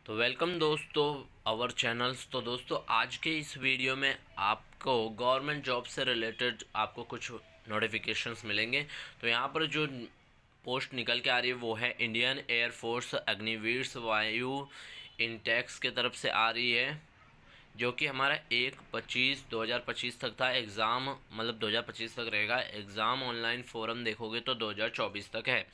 तो वेलकम दोस्तों our channels. तो दोस्तों आज के इस वीडियो में आपको गवर्नमेंट जॉब से रिलेटेड आपको कुछ नोटिफिकेशंस मिलेंगे। तो यहाँ पर जो पोस्ट निकल के आ रही है वो है इंडियन एयरफोर्स अग्निवीर वायु इंटेक्स के तरफ से आ रही है, जो कि हमारा 1/25/2025 तक था। एग्ज़ाम मतलब 2025 तक रहेगा। एग्ज़ाम ऑनलाइन फोरम देखोगे तो 2024 तक है।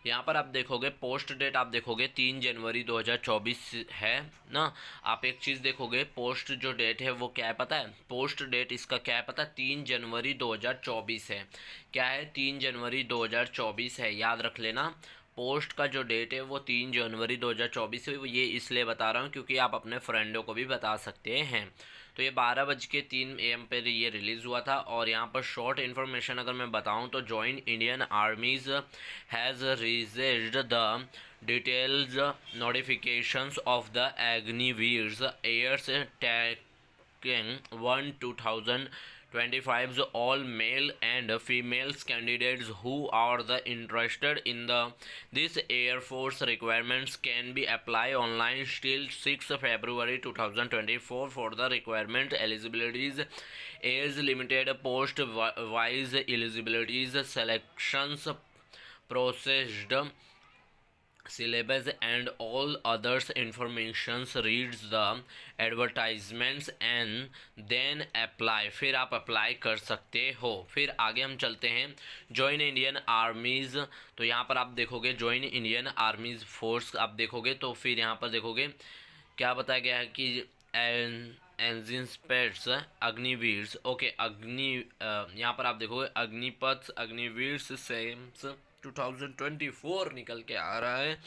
यहाँ पर आप देखोगे पोस्ट डेट, आप देखोगे 3 जनवरी 2024 है ना। आप एक चीज़ देखोगे, पोस्ट जो डेट है वो क्या है पता है? पोस्ट डेट इसका क्या है पता है? 3 जनवरी 2024 है। क्या है? 3 जनवरी 2024 है, याद रख लेना। पोस्ट का जो डेट है वो 3 जनवरी 2024 है। ये इसलिए बता रहा हूँ क्योंकि आप अपने फ्रेंडों को भी बता सकते हैं। तो ये 12:03 AM पर ये रिलीज़ हुआ था। और यहाँ पर शॉर्ट इन्फॉर्मेशन अगर मैं बताऊँ तो join Indian armies has released the details notifications of the Agniveers airs taking 1/2025 all male and female candidates who are the interested in the this air force requirements can be apply online till 6 February 2024 for the requirement eligibilities age limited post wise eligibilities selections processed syllabus and all others informations reads the advertisements and then apply। फिर आप apply कर सकते हो। फिर आगे हम चलते हैं जॉइन इंडियन आर्मीज़। तो यहाँ पर आप देखोगे जॉइन इंडियन आर्मीज़ फोर्स आप देखोगे तो फिर यहाँ पर देखोगे क्या बताया गया है कि एंजिन्सपेट्स अग्निवीर्स ओके यहाँ पर आप देखोगे अग्निपथ अग्निवीर्स सेम्स 2024 निकल के आ रहा है।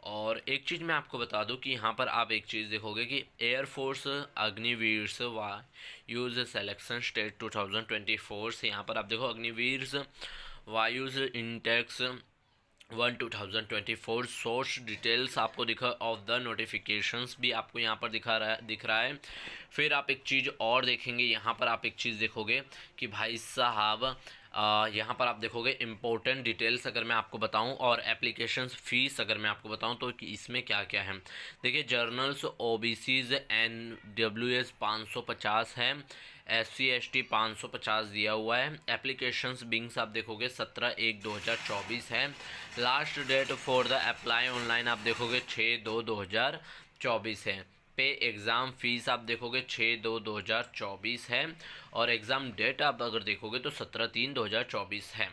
और एक चीज़ मैं आपको बता दूं कि यहाँ पर आप एक चीज़ देखोगे कि एयरफोर्स अग्निवीर्स वायुज सिलेक्शन स्टेट 2024 से यहाँ पर आप देखो अग्निवीर्स वायुज इंटेक्स 1/2024 सोर्स डिटेल्स आपको दिखा ऑफ द नोटिफिकेशंस भी आपको यहाँ पर दिख रहा है। फिर आप एक चीज़ और देखेंगे, यहाँ पर आप एक चीज़ देखोगे कि भाई साहब यहाँ पर आप देखोगे इम्पोर्टेंट डिटेल्स अगर मैं आपको बताऊं और एप्लीकेशन फ़ीस अगर मैं आपको बताऊं तो कि इसमें क्या क्या है। देखिए जर्नल्स OBCs NWS 550 है, SC ST 550 दिया हुआ है। एप्लीकेशंस बिंग्स आप देखोगे 17/1/2024 है। Last date for the apply online आप देखोगे 6/2/2024 है। पे एग्ज़ाम फीस आप देखोगे 6/2/2024 है। और एग्ज़ाम डेट आप अगर देखोगे तो 17/3/2024 है।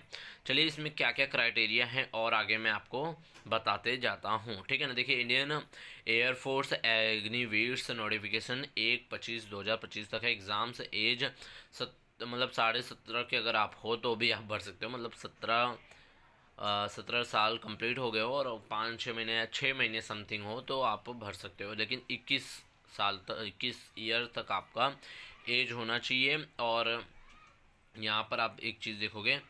चलिए इसमें क्या क्या क्राइटेरिया हैं और आगे मैं आपको बताते जाता हूँ, ठीक है ना। देखिए इंडियन एयरफोर्स एग्निवीर्स नोटिफिकेशन 1/25/2025 तक है। एग्ज़ाम्स एज मतलब 17.5 के अगर आप हो तो भी आप भर सकते हो। मतलब 17 साल कंप्लीट हो गए हो और 5-6 महीने या 6 महीने समथिंग हो तो आप भर सकते हो। लेकिन 21 साल तक 21 ईयर तक आपका एज होना चाहिए। और यहाँ पर आप एक चीज़ देखोगे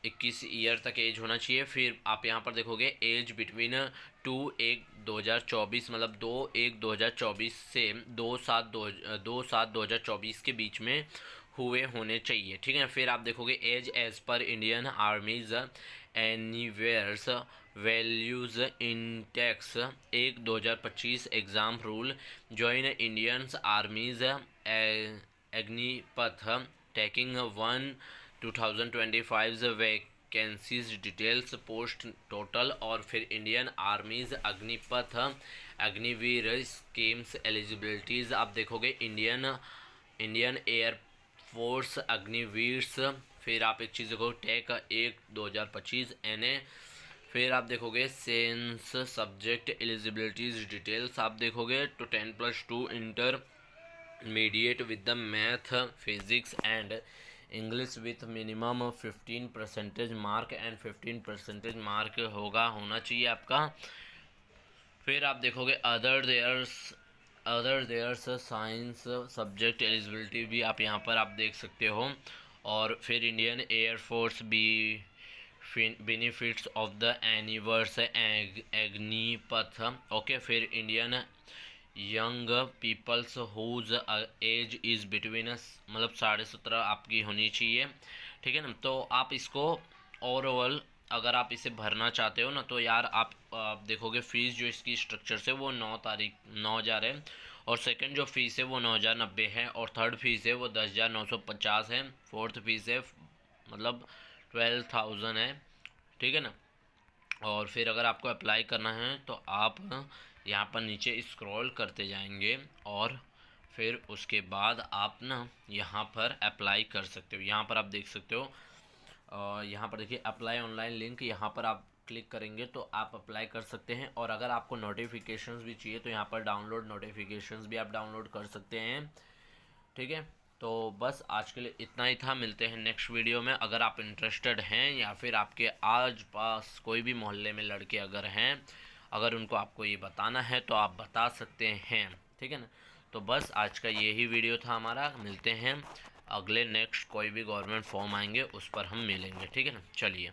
21 ईयर तक एज होना चाहिए। फिर आप यहाँ पर देखोगे एज बिटवीन 2/1/2024 मतलब 2/1/2024 से 2/7/2024 के बीच में हुए होने चाहिए, ठीक है। फिर आप देखोगे एज पर Indian armies anywheres values intakes 1/2025 exam rule join Indians armies Agnipath taking 1/2025 vacancies details post total. और फिर Indian armies Agnipath Agniveer schemes eligibilities आप देखोगे इंडियन एयर फोर्स अग्निवीर्स। फिर आप एक चीज़ देखो टेक 1/2025 NA। फिर आप देखोगे सेंस सब्जेक्ट एलिजिबिलिटीज़ डिटेल्स आप देखोगे तो 10+2 intermediate with the math physics and English with minimum 15% mark and 15% mark होना चाहिए आपका। फिर आप देखोगे other there's science subject eligibility भी आप यहाँ पर आप देख सकते हो। और फिर इंडियन एयरफोर्स बी बेनिफिट्स ऑफ द एनिवर्स एग्निपथ ओके। फिर Indian young peoples whose age is between मतलब 17.5 आपकी होनी चाहिए, ठीक है ना। तो आप इसको ओवरऑल अगर आप इसे भरना चाहते हो ना तो यार आप देखोगे फ़ीस जो इसकी स्ट्रक्चर से वो 9,000 है, और सेकंड जो फ़ीस है वो 9,090 है, और थर्ड फीस है वो 10,950 है, फोर्थ फीस है मतलब 12,000 है, ठीक है ना। और फिर अगर आपको अप्लाई करना है तो आप यहाँ पर नीचे स्क्रॉल करते जाएंगे, और फिर उसके बाद आप ना यहाँ पर अप्लाई कर सकते हो। यहाँ पर आप देख सकते हो, यहाँ पर देखिए अप्लाई ऑनलाइन लिंक, यहाँ पर आप क्लिक करेंगे तो आप अप्लाई कर सकते हैं। और अगर आपको नोटिफिकेशंस भी चाहिए तो यहाँ पर डाउनलोड नोटिफिकेशंस भी आप डाउनलोड कर सकते हैं, ठीक है। तो बस आज के लिए इतना ही था, मिलते हैं नेक्स्ट वीडियो में। अगर आप इंटरेस्टेड हैं या फिर आपके आस पास कोई भी मोहल्ले में लड़के अगर हैं, अगर उनको आपको ये बताना है तो आप बता सकते हैं, ठीक है ना। तो बस आज का यही वीडियो था हमारा, मिलते हैं अगले नेक्स्ट कोई भी गवर्नमेंट फॉर्म आएंगे उस पर हम मिलेंगे, ठीक है ना। चलिए।